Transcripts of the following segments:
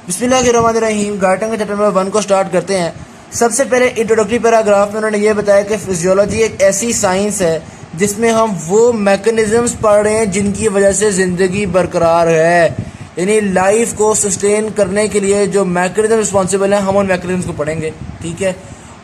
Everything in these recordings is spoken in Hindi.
बिस्मिल्लाहिर्रहमानिर्रहीम। गार्टन के चैप्टर नंबर 1 को स्टार्ट करते हैं। सबसे पहले इंट्रोडक्टरी पैराग्राफ में उन्होंने ये बताया कि फिजियोलॉजी एक ऐसी साइंस है जिसमें हम वो मैकेनिज्म्स पढ़ रहे हैं जिनकी वजह से ज़िंदगी बरकरार है, यानी लाइफ को सस्टेन करने के लिए जो मैकेनिज्म रिस्पॉन्सिबल है हम उन मैकेनिज्म को पढ़ेंगे। ठीक है।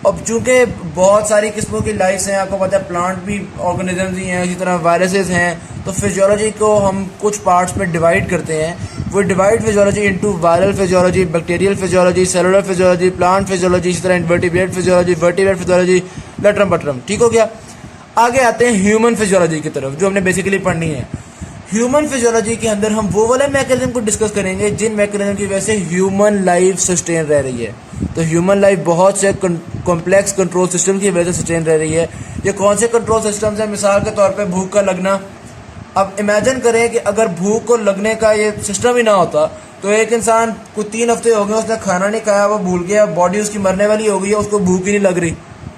अब चूँकि बहुत सारी किस्मों की लाइफ्स हैं, आपको पता है प्लांट भी ऑर्गेनिजम्स ही हैं, इसी तरह वायरसेस हैं, तो फिजियोलॉजी को हम कुछ पार्ट्स में डिवाइड करते हैं। वो divide physiology into viral physiology, bacterial physiology, cellular physiology, plant physiology, इसी तरह इनवर्टिब्रेट फिजियोलॉजी, वर्टिब्रेट फिजियोलॉजी, लेटरम बटरम। ठीक हो गया। आगे आते हैं ह्यूमन फिजियोलॉजी की तरफ, जो हमने बेसिकली पढ़नी है। ह्यूमन फिजियोलॉजी के अंदर हम वो वाले मैकेनिज्म को डिस्कस करेंगे जिन मैकेनिज्म की वजह से ह्यूमन लाइफ सस्टेन रह रही है। तो ह्यूमन लाइफ बहुत से कॉम्प्लेक्स कंट्रोल सिस्टम की वजह से सस्टेन रह रही है। ये कौन से कंट्रोल सिस्टम्स हैं? मिसाल के तौर पे भूख का लगना। अब इमेजिन करें कि अगर भूख को लगने का ये सिस्टम ही ना होता तो एक इंसान को 3 हफ्ते हो गए, उसने खाना नहीं खाया, वो भूल गया, बॉडी उसकी मरने वाली हो गई है, उसको भूख ही नहीं लग रही,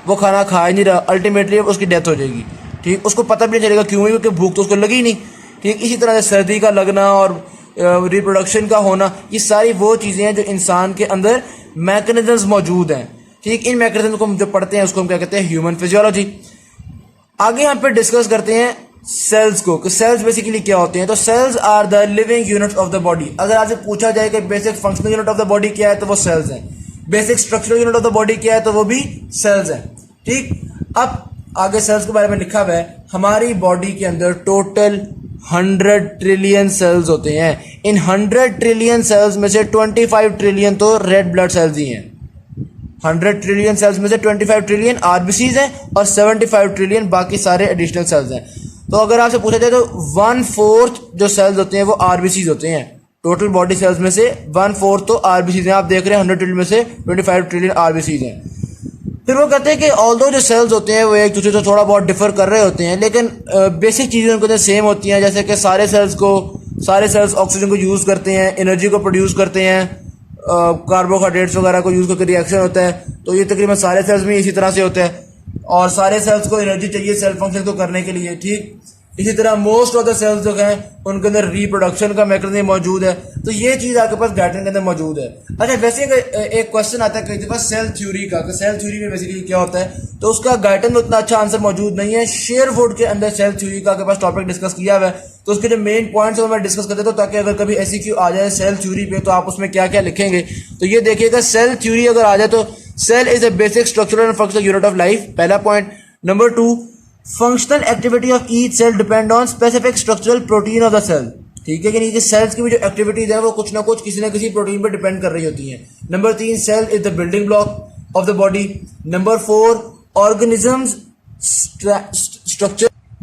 वो खाना खा ही नहीं रहा, अल्टीमेटली उसकी डेथ हो जाएगी। ठीक, उसको पता भी नहीं चलेगा क्यों, क्योंकि भूख तो उसको लगी नहीं। ठीक, इसी तरह से सर्दी का लगना और रिप्रोडक्शन का होना, ये सारी वो चीज़ें हैं जो इंसान के अंदर मैकेनिज्म्स मौजूद हैं। ठीक, इन मैकेनिज्म को हम जो पढ़ते हैं उसको हम क्या कहते हैं? Human physiology. आगे हम पे डिस्कस करते हैं सेल्स को, कि सेल्स बेसिकली क्या होते हैं। तो cells are the living units of the body. अगर आपसे पूछा जाए कि basic functional unit of the body क्या है तो वो सेल्स हैं। Basic structural unit of the body क्या है तो वो भी सेल्स हैं। ठीक, अब आगे सेल्स के बारे में लिखा हुआ है, हमारी बॉडी के अंदर टोटल 100 ट्रिलियन सेल्स होते हैं। इन 100 ट्रिलियन सेल्स में से 25 ट्रिलियन तो रेड ब्लड सेल्स ही हैं। 100 ट्रिलियन सेल्स में से 25 ट्रिलियन आरबीसीज हैं और 75 ट्रिलियन बाकी सारे एडिशनल सेल्स हैं। तो अगर आपसे पूछा जाए तो 1/4 जो सेल्स होते हैं वो आरबीसीज होते हैं। टोटल बॉडी सेल्स में से 1/4 तो आरबीसीज हैं। आप देख रहे हैं 100 ट्रिलियन में से 25 ट्रिलियन आरबीसीज हैं। फिर वो कहते हैं कि ऑल्दो जो सेल्स होते हैं वो एक दूसरे से थोड़ा बहुत डिफर कर रहे होते हैं, लेकिन बेसिक चीज़ें उनके अंदर सेम होती हैं। जैसे कि सारे सेल्स ऑक्सीजन को यूज़ करते हैं, एनर्जी को प्रोड्यूस करते हैं, कार्बोहाइड्रेट्स वगैरह को यूज़ करके रिएक्शन होता है। तो ये तकरीबन सारे सेल्स में इसी तरह से होता है और सारे सेल्स को एनर्जी चाहिए सेल फंक्शन को करने के लिए। ठीक, इसी तरह मोस्ट ऑफ द सेल्स जो हैं उनके अंदर रिप्रोडक्शन का मैकेनिज्म मौजूद है। तो ये चीज़ आपके पास गार्टन के अंदर मौजूद है। अच्छा, वैसे एक क्वेश्चन आता है कई दफा सेल थ्योरी का, कि सेल थ्योरी में बेसिकली क्या होता है, तो उसका गार्टन में उतना अच्छा आंसर मौजूद नहीं है। शेयरवुड के अंदर सेल थ्योरी का आपके पास टॉपिक डिस्कस किया हुआ है, तो उसके जो मेन पॉइंट्स है मैं डिस्कस कर देता हूँ ताकि अगर कभी एसईक्यू आ जाए सेल थ्योरी पे तो आप उसमें क्या क्या लिखेंगे। तो ये देखिएगा, सेल थ्योरी अगर आ जाए तो cell is a basic structural and functional unit of life, पहला point. Number 2, functional activity of each cell depend on specific structural protein of the cell. ठीक है, यानी कि सेल्स की भी जो एक्टिविटीज है वो कुछ ना कुछ किसी न किसी प्रोटीन पर डिपेंड कर रही होती हैं। Number 3, cell is the building block of the body. Number 4, organisms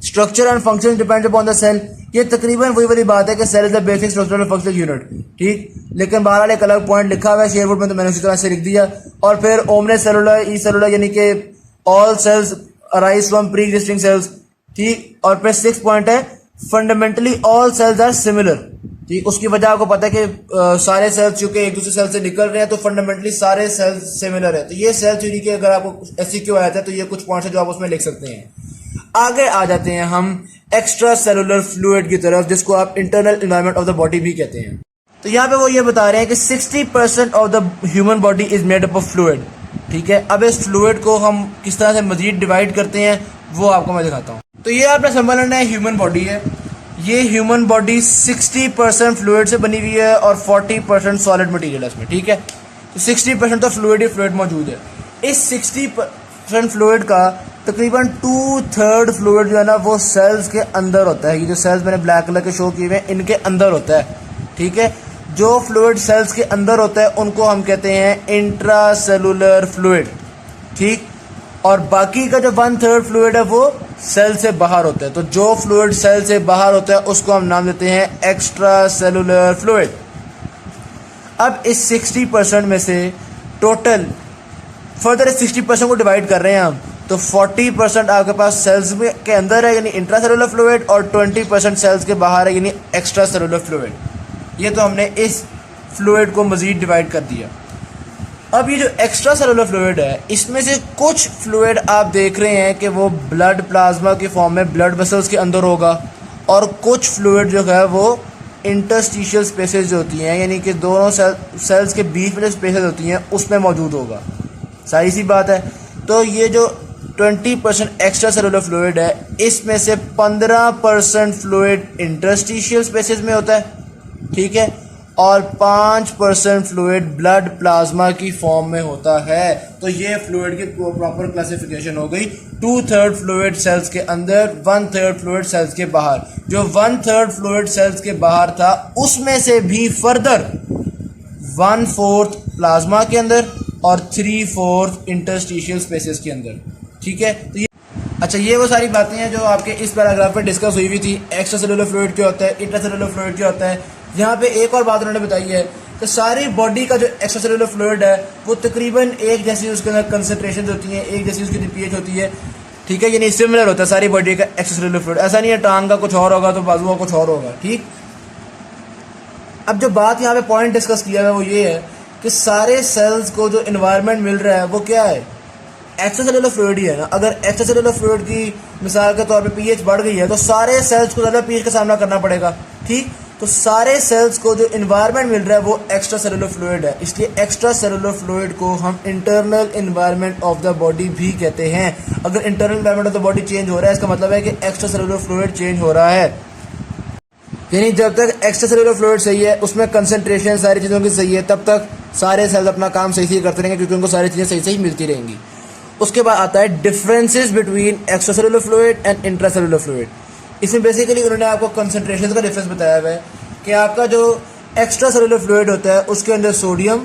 structure and function depend upon the cell. ये तकरीबन वही वाली बात है कि cell is the basic structural and functional unit. ठीक, लेकिन बहरहाल एक अलग पॉइंट लिखा हुआ है शेयरवुड में, तो मैंने उसी तरह से लिख दिया। और फिर ओमने सेलुलर, ई सेलुलर, यानी कि all cells arise from pre existing cells. ठीक, और फिर 6 पॉइंट है, fundamentally all cells are similar. ठीक, उसकी वजह आपको पता है कि सारे सेल्स चूंकि एक दूसरे सेल से निकल रहे हैं तो फंडामेंटली सारे सेल्स सिमिलर है। तो ये सेल थ्योरी के अगर आपको एसईक्यू आया था तो ये कुछ पॉइंट्स है जो आप उसमें लिख सकते हैं। आगे आ जाते हैं हम एक्स्ट्रा सेलुलर फ्लूइड की तरफ, जिसको आप internal environment of the body भी कहते हैं। तो यहाँ पे वो ये बता रहे हैं कि 60% of the human body is made up of fluid. ठीक है, अब इस फ्लूइड को हम किस तरह से मजीद डिवाइड करते हैं वो आपको मैं दिखाता हूँ। तो ये आपने समझ लेना है, ह्यूमन बॉडी है। ये ह्यूमन बॉडी 60% फ्लूइड से बनी हुई है और 40% सॉलिड मटेरियल है इसमें। ठीक है, तो 60% तो फ्लूइड ही फ्लूइड मौजूद है। इस 60% फ्लूइड का तकरीबन 2/3 फ्लूइड जो है ना वो सेल्स के अंदर होता है। ये जो सेल्स मैंने ब्लैक कलर के शो किए हुए हैं इनके अंदर होता है। ठीक है, जो फ्लूइड सेल्स के अंदर होता है उनको हम कहते हैं इंट्रा सेलुलर फ्लूइड। ठीक, और बाकी का जो 1/3 फ्लूइड है वो सेल से बाहर होता है। तो जो फ्लूइड सेल से बाहर होता है उसको हम नाम देते हैं एक्स्ट्रा सेलुलर फ्लूइड। अब इस 60% में से टोटल फर्दर इस 60% को डिवाइड कर रहे हैं हम, तो 40% आपके पास सेल्स के अंदर है यानी इंट्रा सेलुलर फ्लूइड और 20% सेल्स के बाहर है यानी एक्स्ट्रा सेलुलर फ्लूइड। ये तो हमने इस फ्लूइड को मजीद डिवाइड कर दिया। अब ये जो एक्स्ट्रा सेलुलर फ्लूइड है इसमें से कुछ फ्लूइड आप देख रहे हैं कि वो ब्लड प्लाज्मा के फॉर्म में ब्लड वेसल्स के अंदर होगा और कुछ फ्लूइड जो है वो इंटरस्टिशियल स्पेसेस जो होती हैं, यानी कि दोनों सेल्स के बीच में जो स्पेसेस होती हैं उसमें मौजूद होगा। सारी सी बात है। तो ये जो 20% एक्स्ट्रा सेलुलर फ्लूइड है, इसमें से 15% फ्लूइड इंटरस्टिशियल स्पेसेस में होता है, ठीक है, और 5% फ्लूइड ब्लड प्लाज्मा की फॉर्म में होता है। तो ये फ्लूइड की प्रॉपर क्लासिफिकेशन हो गई। 2/3 फ्लूइड सेल्स के अंदर, 1/3 फ्लूइड सेल्स के बाहर। जो 1/3 फ्लूइड सेल्स के बाहर था उसमें से भी फर्दर 1/4 प्लाज्मा के अंदर और 3/4 इंटरस्टिशियल स्पेसेस के अंदर, ठीक है। तो ये अच्छा, ये वो सारी बातें हैं जो आपके इस पैराग्राफ में डिस्कस हुई थी। एक्स्ट्रा सेलुलर फ्लूइड क्या होता है, इंट्रासेलुलर फ्लूइड क्या होता है। यहाँ पे एक और बात उन्होंने बताई है कि सारी बॉडी का जो एक्स्ट्रा सेलुलर फ्लूइड है वो तकरीबन एक जैसी उसके अंदर कंसनट्रेशन होती है, एक जैसी उसकी पीएच होती है, ठीक है, यानी सिमिलर होता है सारी बॉडी का एक्स्ट्रा सेलुलर फ्लूइड। ऐसा नहीं है टांग का कुछ और होगा तो बाजू का कुछ और होगा, ठीक। अब जो बात यहाँ पे पॉइंट डिस्कस किया है वो ये है कि सारे सेल्स को जो इन्वायरमेंट मिल रहा है वो क्या है, एक्स्ट्रा सेलुलर फ्लूइड ही है ना। अगर एक्स्ट्रा सेलुलर फ्लूइड की मिसाल के तौर पे पीएच बढ़ गई है तो सारे सेल्स को ज़्यादा पीएच का सामना करना पड़ेगा, ठीक। तो सारे सेल्स को जो इन्वायरमेंट मिल रहा है वो एक्स्ट्रा सेलुलर फ्लूइड है, इसलिए एक्स्ट्रा सेलुलर फ्लूइड को हम internal environment of the body भी कहते हैं। अगर internal environment of the body change हो रहा है इसका मतलब है कि एक्स्ट्रा सेलुलर फ्लूइड चेंज हो रहा है। यानी जब तक एक्स्ट्रा सेलुलर फ्लूइड सही है, उसमें कंसंट्रेशन सारी चीज़ों की सही है, तब तक सारे सेल्स अपना काम सही से करते रहेंगे क्योंकि उनको सारी चीज़ें सही सही मिलती रहेंगी। उसके बाद आता है differences between extra cellular fluid and intra cellular fluid. इसमें बेसिकली उन्होंने आपको कंसंट्रेशन का डिफरेंस बताया हुआ है कि आपका जो एक्स्ट्रा सेलुलर फ्लूइड होता है उसके अंदर सोडियम,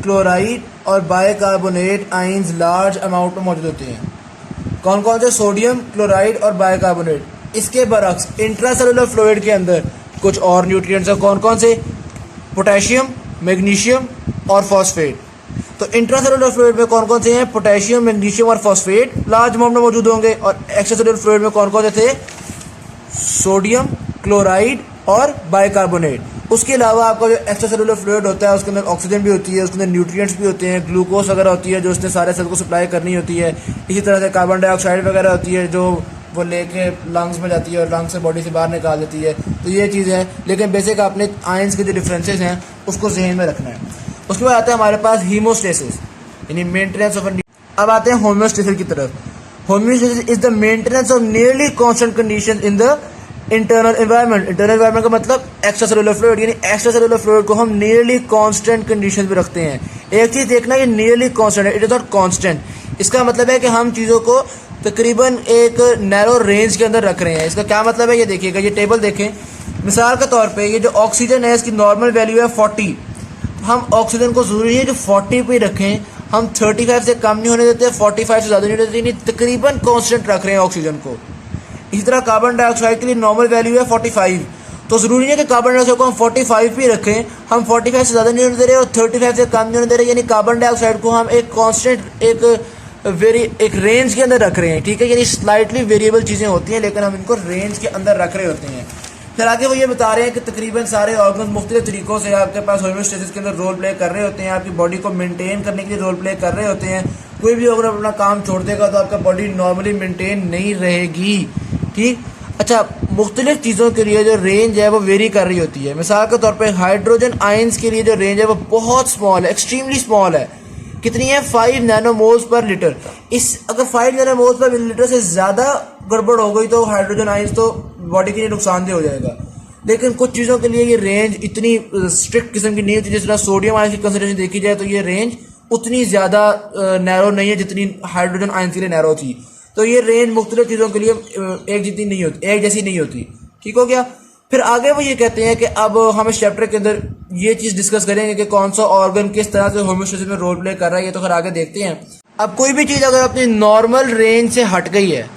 क्लोराइड और बाइकार्बोनेट आयंस लार्ज अमाउंट में मौजूद होते हैं। कौन कौन से, सोडियम, क्लोराइड और बाइकार्बोनेट। इसके बरक्स इंट्रा सेलुलर फ्लूइड के अंदर कुछ और न्यूट्रिएंट्स हैं, कौन कौन से, पोटेशियम, मैग्नीशियम और फॉस्फेट। तो इंट्रासेलुलर फ्लूइड में कौन कौन से हैं, पोटेशियम, मैग्नीशियम और फॉस्फेट लार्ज अमाउंट में मौजूद होंगे। और एक्स्ट्रासेलुलर फ्लूइड में कौन कौन से थे, सोडियम, क्लोराइड और बाइकार्बोनेट। उसके अलावा आपका जो एक्स्ट्रासेलुलर फ्लूइड होता है उसके अंदर ऑक्सीजन भी होती है, उसके अंदर न्यूट्रिएंट्स भी होते हैं, ग्लूकोज वगैरह होती है जो उसने सारे सेल को सप्लाई करनी होती है। इसी तरह से कार्बन डाइऑक्साइड वगैरह होती है जो वो लेके लंग्स में जाती है और लंग्स से बॉडी से बाहर निकाल देती है। तो ये चीज़ है, लेकिन बेसिक आपने आयंस के जो डिफरेंसेस हैं उसको जहन में रखना है। उसके बाद आता है हमारे पास हीमोस्टेसिस, यानी मेंटेनेंस ऑफ। अब आते हैं होम्योस्टेसिस की तरफ। Homeostasis is the maintenance of nearly constant condition in the internal environment. Internal environment का मतलब एक्स्ट्रा सेलुलर फ्लूइड, यानी एक्स्ट्रा सेलुलर फ्लूइड को हम नियरली कांस्टेंट कंडीशन पे रखते हैं। एक चीज़ देखना, ये नियरली कांस्टेंट है, इट इज नॉट कांस्टेंट। इसका मतलब है कि हम चीज़ों को तकरीबन एक नैरो रेंज के अंदर रख रहे हैं। इसका क्या मतलब है, ये देखिएगा, ये टेबल देखें। मिसाल के तौर पे ये जो ऑक्सीजन है इसकी नॉर्मल वैल्यू है 40। हम ऑक्सीजन को ज़रूरी है जो 40 पे रखें, हम 35 से कम नहीं होने देते, 45 से ज़्यादा नहीं होने देते, तकरीबन कांस्टेंट रख रहे हैं ऑक्सीजन को। इसी तरह कार्बन डाइऑक्साइड के लिए नॉर्मल वैल्यू है 45, तो ज़रूरी है कि कार्बन डाइऑक्साइड को हम 45 पे रखें, हम 45 से ज़्यादा नहीं होने दे रहे और 35 से कम नहीं होने दे रहे, यानी कार्बन डाइऑक्साइड को हम एक कांस्टेंट एक रेंज के अंदर रख रहे हैं, ठीक है। यानी स्लाइटली वेरिएबल चीज़ें होती हैं लेकिन हम इनको रेंज के अंदर रख रहे होते हैं। फिर आगे वो ये बता रहे हैं कि तकरीबन सारे ऑर्गन मुख्तलिफ तरीक़ों से आपके पास होम्योस्टेसिस के अंदर रोल प्ले कर रहे होते हैं, आपकी बॉडी को मेंटेन करने के लिए रोल प्ले कर रहे होते हैं। कोई भी अगर अपना काम छोड़ देगा तो आपका बॉडी नॉर्मली मेंटेन नहीं रहेगी, ठीक। अच्छा, मुख्तलिफ चीज़ों के लिए जो रेंज है वो वेरी कर रही होती है। मिसाल के तौर पर हाइड्रोजन आयंस के लिए जो रेंज है वो बहुत स्मॉल है, एक्सट्रीमली स्मॉल है। कितनी है, 5 नैनोमोल्स पर लीटर। इस अगर 5 नैनोमोल्स पर लीटर से ज़्यादा गड़बड़ हो गई तो हाइड्रोजन आयंस तो बॉडी के लिए नुकसानदेह हो जाएगा। लेकिन कुछ चीज़ों के लिए ये रेंज इतनी स्ट्रिक्ट किस्म की नहीं होती। जिस तरह सोडियम आयंस की कंसंट्रेशन देखी जाए तो ये रेंज उतनी ज़्यादा नैरो नहीं है जितनी हाइड्रोजन आयंस के लिए नैरो थी। तो ये रेंज मुख्तलिफ चीज़ों के लिए एक जितनी नहीं होती, एक जैसी नहीं होती, ठीक हो गया। फिर आगे वो ये कहते हैं कि अब हम इस चैप्टर के अंदर ये चीज़ डिस्कस करेंगे कि कौन सा ऑर्गन किस तरह से होम्योस्टेसिस में रोल प्ले कर रहा है, ये तो खैर आगे देखते हैं। अब कोई भी चीज़ अगर अपनी नॉर्मल रेंज से हट गई है,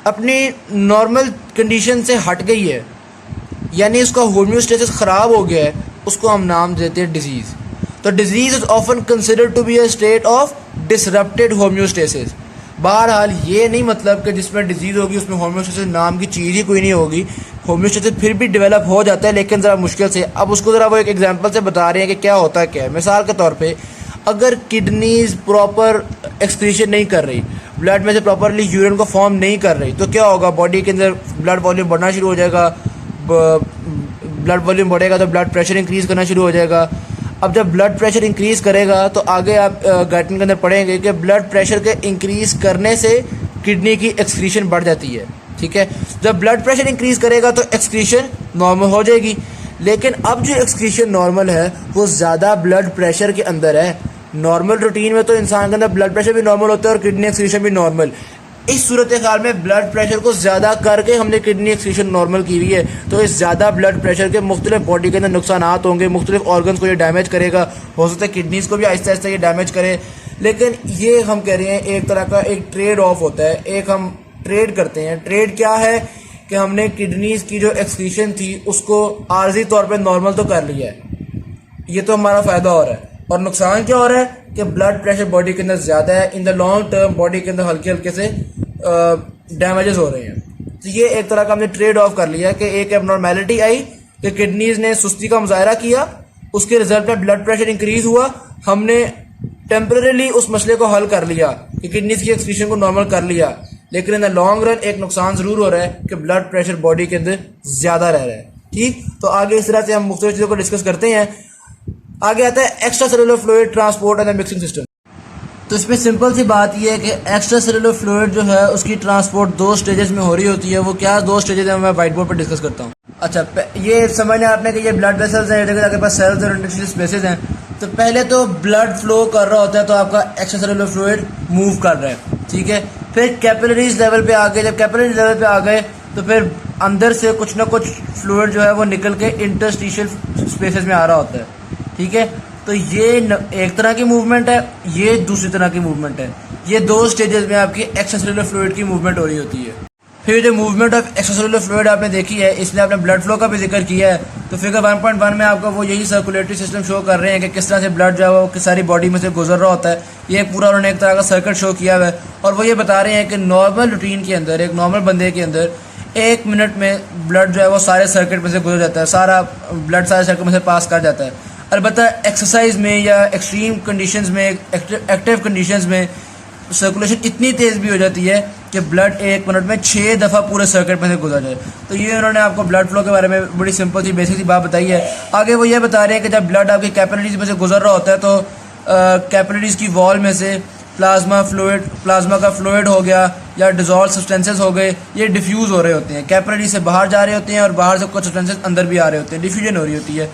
अपनी नॉर्मल कंडीशन से हट गई है, यानी उसका होम्योस्टेसिस ख़राब हो गया है, उसको हम नाम देते हैं डिजीज़। तो disease is often considered to be a state of disrupted homeostasis. बहरहाल ये नहीं मतलब कि जिसमें डिजीज़ होगी उसमें होम्योस्टेसिस नाम की चीज़ ही कोई नहीं होगी। होम्योस्टेसिस फिर भी डेवलप हो जाता है लेकिन ज़रा मुश्किल से। अब उसको ज़रा वो एक एग्जांपल से बता रहे हैं कि क्या होता है क्या है। मिसाल के तौर पे अगर किडनीज प्रॉपर एक्सक्रीशन नहीं कर रही, ब्लड में से प्रॉपरली यूरिन को फॉर्म नहीं कर रही, तो क्या होगा, बॉडी के अंदर ब्लड वॉल्यूम बढ़ना शुरू हो जाएगा, ब्लड वॉल्यूम बढ़ेगा तो ब्लड प्रेशर इंक्रीज़ करना शुरू हो जाएगा। अब जब ब्लड प्रेशर इंक्रीज़ करेगा तो आगे आप गाइडलाइन के अंदर पढ़ेंगे कि ब्लड प्रेशर के इंक्रीज़ करने से किडनी की एक्सक्रीशन बढ़ जाती है। ठीक है, जब ब्लड प्रेशर इंक्रीज़ करेगा तो एक्सक्रीशन नॉर्मल हो जाएगी। लेकिन अब जो एक्सक्रीशन नॉर्मल है वो ज़्यादा ब्लड प्रेशर के अंदर है। नॉर्मल रूटीन में तो इंसान के अंदर ब्लड प्रेशर भी नॉर्मल होता है और किडनी एक्सक्रीशन भी नॉर्मल। इस सूरत हाल में ब्लड प्रेशर को ज़्यादा करके हमने किडनी एक्सक्रीशन नॉर्मल की हुई है, तो इस ज़्यादा ब्लड प्रेशर के मुख्तलिफ बॉडी के अंदर नुकसान होंगे, मुख्तलिफ ऑर्गन्स को ये डैमेज करेगा, हो सकता है किडनीज़ को भी आहिस्ता आहिस्ता ये डैमेज करे। लेकिन ये हम कह रहे हैं एक तरह का एक ट्रेड ऑफ होता है, एक हम ट्रेड करते हैं। ट्रेड क्या है कि हमने किडनीज़ की जो एक्सक्रीशन थी उसको आर्जी तौर पर नॉर्मल तो कर लिया है, ये तो हमारा फ़ायदा हो रहा है, और नुकसान क्या हो रहा है कि ब्लड प्रेशर बॉडी के अंदर ज़्यादा है। In the long term body के अंदर हल्के हल्के से डैमेजेस हो रहे हैं। तो ये एक तरह का हमने ट्रेड ऑफ कर लिया कि एक एबनॉर्मेलिटी आई कि किडनीज ने सुस्ती का मुजाहरा किया, उसके रिजल्ट में ब्लड प्रेशर इंक्रीज हुआ, हमने टेम्परेली उस मसले को हल कर लिया कि किडनीज की एक्सक्रीशन को नॉर्मल कर लिया। लेकिन इन द लॉन्ग रन एक नुकसान ज़रूर हो रहा है कि ब्लड प्रेशर बॉडी के अंदर ज़्यादा रह रहा है। ठीक, तो आगे इस तरह से हम मुख्तलिफ चीज़ों को डिस्कस करते हैं। आगे आता है extra cellular fluid transport and mixing system. तो इसमें सिंपल सी बात यह है कि एक्स्ट्रा सेलुलर फ्लूइड जो है उसकी ट्रांसपोर्ट दो स्टेजेस में हो रही होती है। वो क्या दो स्टेजेस है, मैं वाइट बोर्ड पर डिस्कस करता हूँ। अच्छा, ये समझना आपने कि ये ब्लड वेसल्स हैं, आपके पास सेल्स और इंटरस्टिशियल स्पेसेस हैं। तो पहले तो ब्लड फ्लो कर रहा होता है तो आपका एक्स्ट्रा सेलुलर फ्लूइड मूव कर रहा है। ठीक है, फिर कैपिलरीज लेवल पे आ गए, जब कैपिलरीज लेवल पे आ गए तो फिर अंदर से कुछ ना कुछ फ्लूइड जो है वो निकल के इंटरस्टिशियल स्पेसेस में आ रहा होता है। ठीक है, तो ये एक तरह की मूवमेंट है, ये दूसरी तरह की मूवमेंट है। ये दो स्टेजेस में आपकी एक्स्ट्रासेलुलर फ्लूइड की मूवमेंट हो रही होती है। फिर जो मूवमेंट ऑफ एक्स्ट्रासेलुलर फ्लूइड आपने देखी है, इसमें आपने ब्लड फ्लो का भी जिक्र किया है। तो फिगर 1.1 में आपको वो यही सर्कुलेटरी सिस्टम शो कर रहे हैं कि किस तरह से ब्लड जो है वो सारी बॉडी में से गुजर रहा होता है। ये पूरा उन्होंने एक तरह का सर्किट शो किया हुआ है, और वो ये बता रहे हैं कि नॉर्मल रूटीन के अंदर, एक नॉर्मल बंदे के अंदर 1 मिनट में ब्लड जो है वो सारे सर्किट में से गुजर जाता है, सारा ब्लड सारे सर्किट में से पास कर जाता है। अलबत्ता एक्सरसाइज में या एक्सट्रीम कंडीशंस में, एक्टिव कंडीशंस में सर्कुलेशन इतनी तेज़ भी हो जाती है कि ब्लड 1 मिनट में 6 दफ़ा पूरे सर्किट में से गुजर जाए। तो ये उन्होंने आपको ब्लड फ्लो के बारे में बड़ी सिंपल सी बेसिक सी बात बताई है। आगे वो ये बता रहे हैं कि जब ब्लड आपकी कैपिलरीज में से गुजर रहा होता है तो कैपिलरीज की वॉल में से प्लाज्मा का फ्लूइड हो गया या डिजॉल्व सब्सटेंसेस हो गए, ये डिफ्यूज़ हो रहे होते हैं, कैपिलरी से बाहर जा रहे होते हैं और बाहर से कुछ सब्सटेंसेस अंदर भी आ रहे होते हैं, डिफ्यूजन हो रही होती है।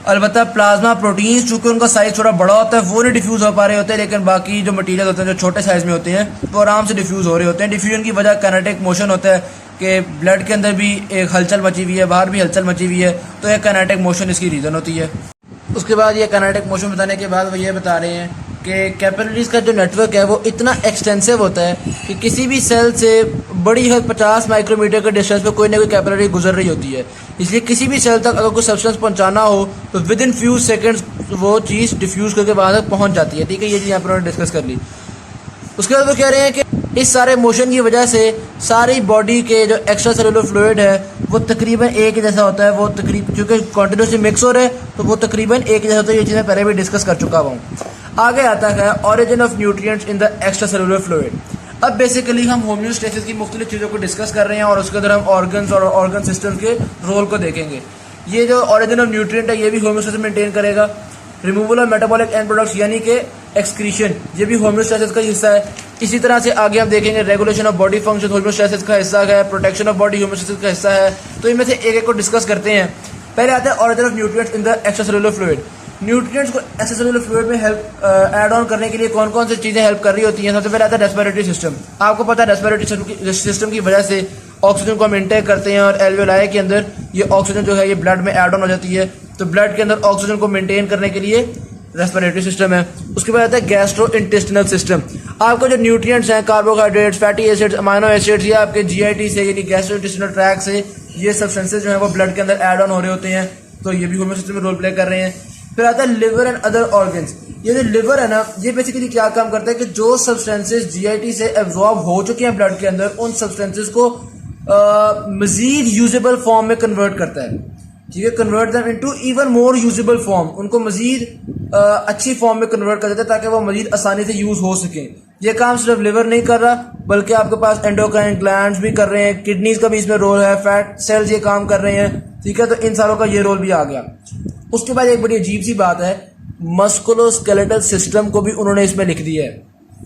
अलबत्ता प्लाज्मा प्रोटीन्स चूँकि उनका साइज़ थोड़ा बड़ा होता है वो नहीं डिफ्यूज़ हो पा रहे होते हैं, लेकिन बाकी जो मटीरियल होते हैं जो छोटे साइज़ में होते हैं वो आराम से डिफ्यूज़ हो रहे होते हैं। डिफ्यूजन की वजह काइनेटिक मोशन होता है कि ब्लड के अंदर भी एक हलचल मची हुई है, बाहर भी हलचल मची हुई है, तो एक काइनेटिक मोशन इसकी रीज़न होती है। उसके बाद ये काइनेटिक मोशन बताने के बाद वो ये बता रहे हैं कि कैपिलरीज का जो नेटवर्क है वो इतना एक्सटेंसिव होता है कि किसी भी सेल से बड़ी हद 50 माइक्रोमीटर के डिस्टेंस पे कोई ना कोई कैपिलरी गुजर रही होती है। इसलिए किसी भी सेल तक अगर कोई सब्सटेंस पहुंचाना हो तो विद इन फ्यू सेकंड्स वो चीज़ डिफ्यूज करके वहाँ तक पहुँच जाती है। ठीक है, ये चीज़ यहाँ पर उन्होंने डिस्कस कर ली। उसके बाद वो कह रहे हैं कि इस सारे मोशन की वजह से सारी बॉडी के जो एक्स्ट्रा सेलुलर फ्लूइड है वो तकरीबन एक ही जैसा होता है। वो तकरीबन क्योंकि कॉन्टिन्यूसली मिक्स हो रहा है तो वो तकरीबन एक ही जैसा होता है। ये चीज़ मैं पहले भी डिस्कस कर चुका हूँ। आगे आता है origin of nutrients in the extra cellular fluid. अब बेसिकली हम होम्योस्टेसिस की मुख्तलिफ चीज़ों को डिस्कस कर रहे हैं और उसके अंदर हम ऑर्गन्स और ऑर्गन सिस्टम के रोल को देखेंगे। ये जो ऑरिजिन ऑफ न्यूट्रिएंट है ये भी होम्योस्टेसिस मेंटेन करेगा। Removal of metabolic end products यानी कि एक्सक्रीशन, ये भी होम्योस्टेसिस का हिस्सा है। इसी तरह से आगे हम देखेंगे regulation of body function homeostasis का हिस्सा है, प्रोटेक्शन ऑफ बॉडी होम्योस्टेसिस का हिस्सा है। तो इनमें से एक एक को डिस्कस करते हैं। पहले आता है origin of nutrients in the extra cellular fluid. Nutrients को एक्स्ट्रा सेलुलर फ्लूइड में हेल्प ऐड ऑन करने के लिए कौन कौन सी चीज़ें हेल्प कर रही होती हैं। सबसे पहले आता है रेस्पिरेटरी सिस्टम। आपको पता है रेस्पिरेटरी सिस्टम की वजह से ऑक्सीजन को हम इनटेक करते हैं और एल्वेलाई के अंदर ये ऑक्सीजन जो है ये ब्लड में ऐड ऑन हो जाती है। तो ब्लड के अंदर ऑक्सीजन को मेंटेन करने के लिए रेस्पिरेटरी सिस्टम है। उसके बाद आता है गैस्ट्रो इंटेस्टिनल सिस्टम। आपको जो न्यूट्रिएंट्स हैं carbohydrates, fatty acids, amino acids, या आपके जीआईटी से यानी गैस्ट्रो इंटेस्टिनल ट्रैक्ट से ये सब्सटेंसेस जो है वो ब्लड के अंदर ऐड ऑन हो रहे होते हैं। तो ये भी होम्योस्टेसिस में रोल प्ले कर रहे हैं। फिर आता है लिवर एंड अदर ऑर्गन्स। ये जो लिवर है ना ये बेसिकली क्या काम करता है कि जो सब्सटेंसेस जीआईटी से एब्जॉर्ब हो चुके हैं ब्लड के अंदर उन सब्सटेंसेस को मजीद यूजेबल फॉर्म में कन्वर्ट करता है। ठीक है, convert them into even more usable form, उनको मजीद अच्छी फॉर्म में कन्वर्ट कर देता है ताकि वो मजीद आसानी से यूज़ हो सकें। ये काम सिर्फ लिवर नहीं कर रहा बल्कि आपके पास एंडोक्राइन ग्लैंड्स भी कर रहे हैं, किडनीज का भी इसमें रोल है, फैट सेल्स ये काम कर रहे हैं, ठीक है। तो इन सारों का ये रोल भी आ गया। उसके बाद एक बड़ी अजीब सी बात है, मस्कुलोस्केलेटल सिस्टम को भी उन्होंने इसमें लिख दिया है।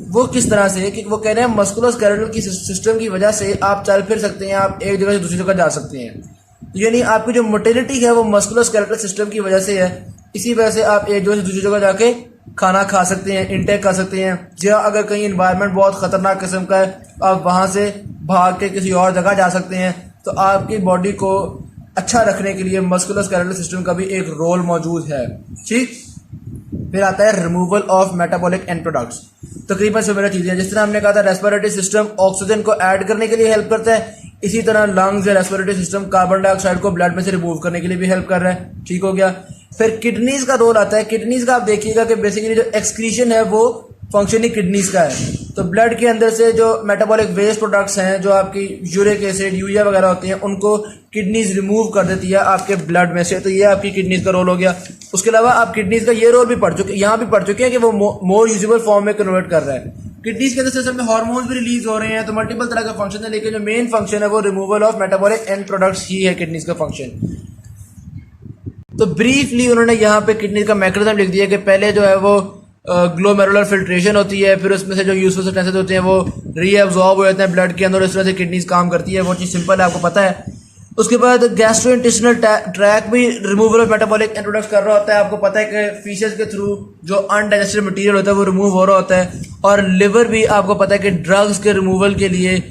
वो किस तरह से कि वो कह रहे हैं मस्कुलोस्केलेटल की सिस्टम की वजह से आप चल फिर सकते हैं, आप एक जगह से दूसरी जगह जा सकते हैं। यानी आपकी जो मोटिलिटी है वो मस्कुलोस्केलेटल सिस्टम की वजह से है। इसी वजह से आप एक जगह से दूसरी जगह जाके खाना खा सकते हैं, इनटेक कर सकते हैं। या अगर कहीं इन्वायरमेंट बहुत खतरनाक किस्म का है, आप वहां से भाग के किसी और जगह जा सकते हैं। तो आपकी बॉडी को अच्छा रखने के लिए मस्कुलोस्केलेटल सिस्टम का भी एक रोल मौजूद है, ठीक। फिर आता है removal of metabolic end products. तकरीबन से मेरा चीजें, जिस तरह हमने कहा था रेस्पिरेटरी सिस्टम ऑक्सीजन को ऐड करने के लिए हेल्प करता है, इसी तरह लंग्स या रेस्पिरेटरी सिस्टम कार्बन डाइऑक्साइड को ब्लड में से रिमूव करने के लिए भी हेल्प कर रहा है, ठीक हो गया। फिर किडनीज का रोल आता है। किडनीज का आप देखिएगा कि बेसिकली जो एक्सक्रीशन है वो फंक्शन ही किडनीज का है। तो ब्लड के अंदर से जो मेटाबॉलिक वेस्ट प्रोडक्ट्स हैं, जो आपकी यूरिक एसिड, यूरिया वगैरह होती हैं, उनको किडनीज रिमूव कर देती है आपके ब्लड में से। तो ये आपकी किडनीज का रोल हो गया। उसके अलावा आप किडनीज का ये रोल भी पढ़ चुके, यहाँ भी पढ़ चुके हैं कि वो मोर यूजेबल फॉर्म में कन्वर्ट कर रहा है। किडनीज के अंदर से हार्मोन्स भी रिलीज हो रहे हैं, तो मल्टीपल तरह का फंक्शन है, लेकिन जो मेन फंक्शन है वो removal of metabolic end products ही है किडनीज का फंक्शन। तो ब्रीफली उन्होंने यहाँ पे किडनी का मैकेनिज्म लिख दिया कि पहले जो है वो ग्लोमेरुलर फिल्ट्रेशन होती है, फिर उसमें से जो यूजफुल सब्सटेंसेस होते हैं वो रीअब्जॉर्ब हो जाते हैं ब्लड के अंदर, इस तरह से किडनीज काम करती है। वो चीज़ सिंपल है, आपको पता है। उसके बाद गैस्ट्रोइंटेस्टिनल ट्रैक भी removal of metabolic end products कर रहा होता है। आपको पता है कि फीसेस के थ्रू जो अनडाइजेस्टेड मटेरियल होता है वो रिमूव हो रहा होता है। और लिवर भी आपको पता है कि ड्रग्स के रिमूवल के लिए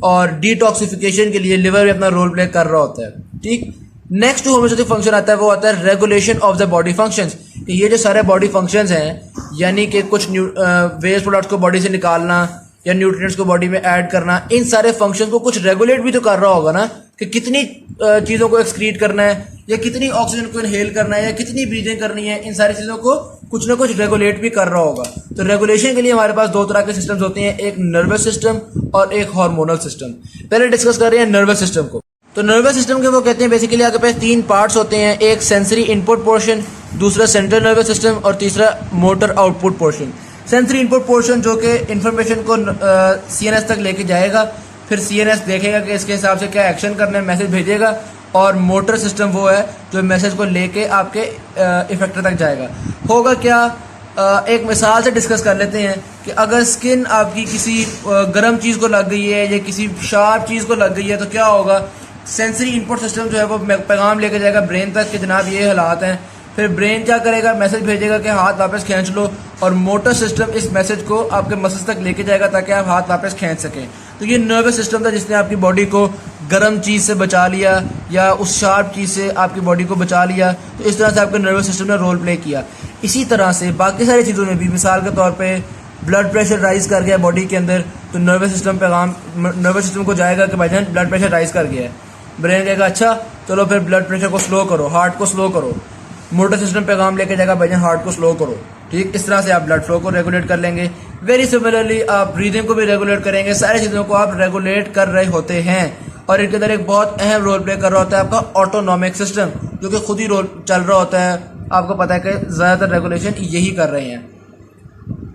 और डिटॉक्सिफिकेशन के लिए लिवर भी अपना रोल प्ले कर रहा होता है, ठीक। नेक्स्ट जो होम्योस्टैटिक फंक्शन आता है वो आता है regulation of the body functions. ये जो सारे बॉडी फंक्शंस हैं, यानी कि कुछ वेस्ट प्रोडक्ट्स को बॉडी से निकालना या न्यूट्रिएंट्स को बॉडी में ऐड करना, इन सारे फंक्शंस को कुछ रेगुलेट भी तो कर रहा होगा ना, कि कितनी चीज़ों को एक्सक्रीट करना है, या कितनी ऑक्सीजन को इनहेल करना है, या कितनी ब्रीदिंग करनी है। इन सारी चीज़ों को कुछ ना कुछ रेगुलेट भी कर रहा होगा। तो रेगुलेशन के लिए हमारे पास दो तरह के सिस्टम्स होते हैं, एक नर्वस सिस्टम और एक हार्मोनल सिस्टम। पहले डिस्कस कर रहे हैं नर्वस सिस्टम को। तो नर्वस सिस्टम के वो कहते हैं बेसिकली आपके पास तीन पार्ट्स होते हैं, एक सेंसरी इनपुट पोर्शन, दूसरा सेंट्रल नर्वस सिस्टम और तीसरा motor output portion. Sensory input portion जो कि इंफॉर्मेशन को सीएनएस तक लेके जाएगा, फिर सीएनएस देखेगा कि इसके हिसाब से क्या एक्शन करना है, मैसेज भेजेगा। और मोटर सिस्टम वो है जो मैसेज को लेके आपके इफेक्टर तक जाएगा। होगा क्या, एक मिसाल से डिस्कस कर लेते हैं कि अगर स्किन आपकी किसी गर्म चीज़ को लग गई है या किसी शार्प चीज़ को लग गई है तो क्या होगा, सेंसरी इनपुट सिस्टम जो है वो पैगाम लेके जाएगा ब्रेन तक कि जनाब ये हालात हैं। फिर ब्रेन क्या करेगा, मैसेज भेजेगा कि हाथ वापस खींच लो, और मोटर सिस्टम इस मैसेज को आपके मसल्स तक लेके जाएगा ताकि आप हाथ वापस खींच सकें। तो ये नर्वस सिस्टम था जिसने आपकी बॉडी को गर्म चीज़ से बचा लिया या उस शार्प चीज़ से आपकी बॉडी को बचा लिया। तो इस तरह से आपके नर्वस सिस्टम ने रोल प्ले किया। इसी तरह से बाकी सारी चीज़ों में भी, मिसाल के तौर पे ब्लड प्रेशर राइज कर गया बॉडी के अंदर, तो नर्वस सिस्टम को जाएगा कि भाईजान ब्लड प्रेशर राइज कर गया है। ब्रेन कहेगा अच्छा चलो फिर ब्लड प्रेशर को स्लो करो, हार्ट को स्लो करो। मोटर सिस्टम पैगाम लेके जाएगा भाईजान हार्ट को स्लो करो, ठीक। इस तरह से आप ब्लड फ्लो को रेगुलेट कर लेंगे। वेरी सिमिलरली आप ब्रीदिंग को भी रेगुलेट करेंगे। सारी चीज़ों को आप रेगुलेट कर रहे होते हैं। और इनके अंदर एक बहुत अहम रोल प्ले कर रहा होता है आपका ऑटोनॉमिक सिस्टम, जो कि खुद ही रोल चल रहा होता है। आपको पता है कि ज़्यादातर रेगुलेशन यही कर रहे हैं।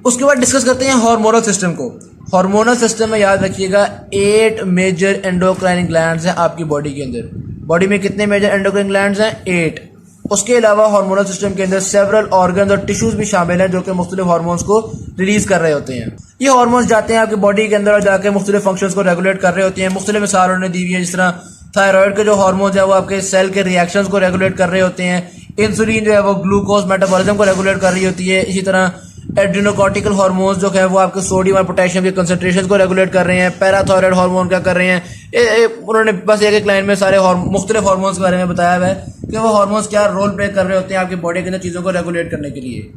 उसके बाद डिस्कस करते हैं हार्मोनल सिस्टम को। हार्मोनल सिस्टम में याद रखिएगा 8 मेजर एंडोक्राइन ग्लैंड्स हैं आपकी बॉडी के अंदर। बॉडी में कितने मेजर एंडोक्राइन ग्लैंड्स हैं? 8। उसके अलावा हार्मोनल सिस्टम के अंदर सेवरल ऑर्गन्स और टिश्यूज भी शामिल हैं जो कि मुख्तलिफ हार्मोन्स को रिलीज कर रहे होते हैं। ये हार्मोन्स जाते हैं आपकी बॉडी के अंदर और जाके मुख्तलिफ फंक्शंस को रेगुलेट कर रहे होते हैं। मुख्तलिफ मिसाल उन्होंने दी हुई है, जिस तरह थायराइड के जो हार्मोन्स है वो आपके सेल के रिएक्शंस को रेगुलेट कर रहे होते हैं। इंसुलिन जो है वो ग्लूकोज मेटाबॉलिज्म को रेगुलेट कर रही होती है। इसी तरह एड्रिनोकॉर्टिकल हार्मोन्स जो है वो आपके सोडियम और पोटेशियम के कंसंट्रेशन को रेगुलेट कर रहे हैं। पैराथायराइड हार्मोन क्या कर रहे हैं, उन्होंने बस एक लाइन में सारे मुख्तलिफ हार्मोन्स के बारे में बताया हुआ है कि वो हार्मोन्स क्या रोल प्ले कर रहे होते हैं आपकी बॉडी के अंदर चीज़ों को रेगुलेट करने के लिए।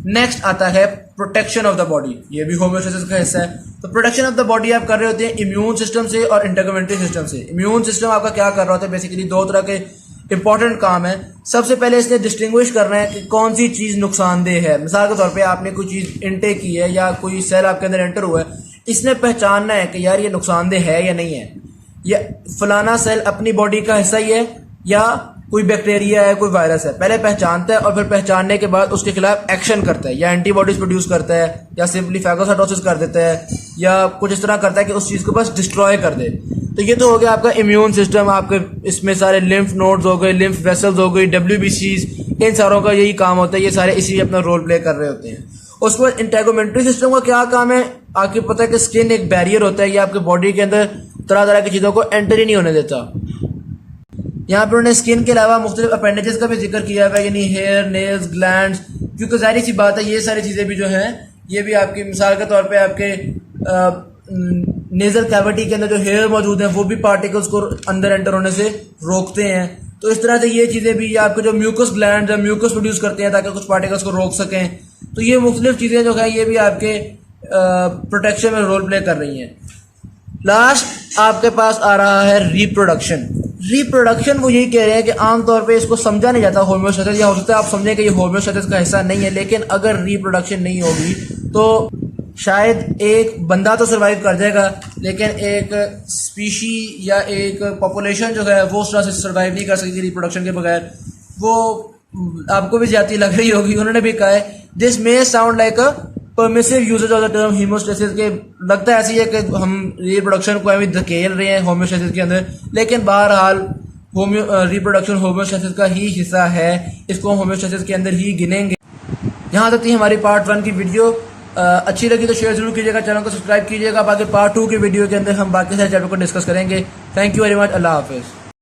नेक्स्ट आता है प्रोटेक्शन ऑफ द बॉडी। ये भी होम्योस्टेसिस का हिस्सा है। तो प्रोटेक्शन ऑफ द बॉडी आप कर रहे होते हैं इम्यून सिस्टम से और इंटरकमेंट्री सिस्टम से। इम्यून सिस्टम आपका क्या कर रहा होता है, बेसिकली दो तरह के इंपॉर्टेंट काम है। सबसे पहले इसने डिस्टिंग्विश करना है कि कौन सी चीज़ नुकसानदेह है। मिसाल के तौर पे आपने कोई चीज़ इंटेक की है या कोई सेल आपके अंदर एंटर हुआ है, इसने पहचानना है कि यार ये नुकसानदेह है या नहीं है, या फलाना सेल अपनी बॉडी का हिस्सा ही है या कोई बैक्टीरिया है, कोई वायरस है, पहले पहचानता है और फिर पहचानने के बाद उसके खिलाफ एक्शन करता है, या एंटीबॉडीज प्रोड्यूस करता है, या सिंपली फैगोसाइटोसिस कर देता है, या कुछ इस तरह करता है कि उस चीज़ को बस डिस्ट्रॉय कर दे। तो ये तो हो गया आपका इम्यून सिस्टम, आपके इसमें सारे लिम्फ नोड्स हो गए, लिम्फ वेसल्स हो गई, WBCs, इन सारों का यही काम होता है, ये सारे इसी अपना रोल प्ले कर रहे होते हैं। उसके बाद इंटेगोमेंट्री सिस्टम का क्या काम है, आपको पता है कि स्किन एक बैरियर होता है, ये आपके बॉडी के अंदर तरह तरह की चीज़ों को एंटर ही नहीं होने देता। यहाँ पर उन्होंने स्किन के अलावा मुख्तलिफ अपेंडेजेस का भी जिक्र किया हुआ है, यानी हेयर, नेल्स, ग्लैंड्स, क्योंकि जाहिर सी बात है ये सारी चीज़ें भी जो हैं ये भी आपकी मिसाल के तौर पे आपके नेजल कैविटी के अंदर जो हेयर मौजूद हैं वो भी पार्टिकल्स को अंदर एंटर होने से रोकते हैं। तो इस तरह से ये चीज़ें भी, आपके जो म्यूकस ग्लैंड्स हैं म्यूकस प्रोड्यूस करते हैं ताकि कुछ पार्टिकल्स को रोक सकें। तो ये मुख्तलिफ चीज़ें जो है ये भी आपके प्रोटेक्शन में रोल प्ले कर रही हैं। लास्ट आपके पास आ रहा है रिप्रोडक्शन। रिप्रोडक्शन वो यही कह रहे हैं कि आमतौर पे इसको समझा नहीं जाता होम्योस्टैसिस, या हो सकता है आप समझें कि ये होम्योस्टैसिस का हिस्सा नहीं है, लेकिन अगर रिप्रोडक्शन नहीं होगी तो शायद एक बंदा तो सर्वाइव कर जाएगा, लेकिन एक स्पीशी या एक पॉपुलेशन जो है वो उस तरह से सर्वाइव नहीं कर सकती रिप्रोडक्शन के बगैर। वो आपको भी ज्यादा लग रही होगी, उन्होंने भी कहा है this may sound like a permissive usages of the term homeostasis, के लगता है ऐसी है कि हम रिप्रोडक्शन को अभी धकेल रहे हैं होम्योस्टैसिस के अंदर, लेकिन बहरहाल रिप्रोडक्शन होम्योस्टैसिस का ही हिस्सा है, इसको होम्योस्टैसिस के अंदर ही गिनेंगे। यहाँ तक थी हमारी पार्ट 1 की वीडियो। अच्छी लगी तो शेयर जरूर कीजिएगा, चैनल को सब्सक्राइब कीजिएगा। बाकी पार्ट 2 की वीडियो के अंदर हम बाकी सारे चैप्टर को डिस्कस करेंगे। Thank you very much. अल्लाह हाफिज़।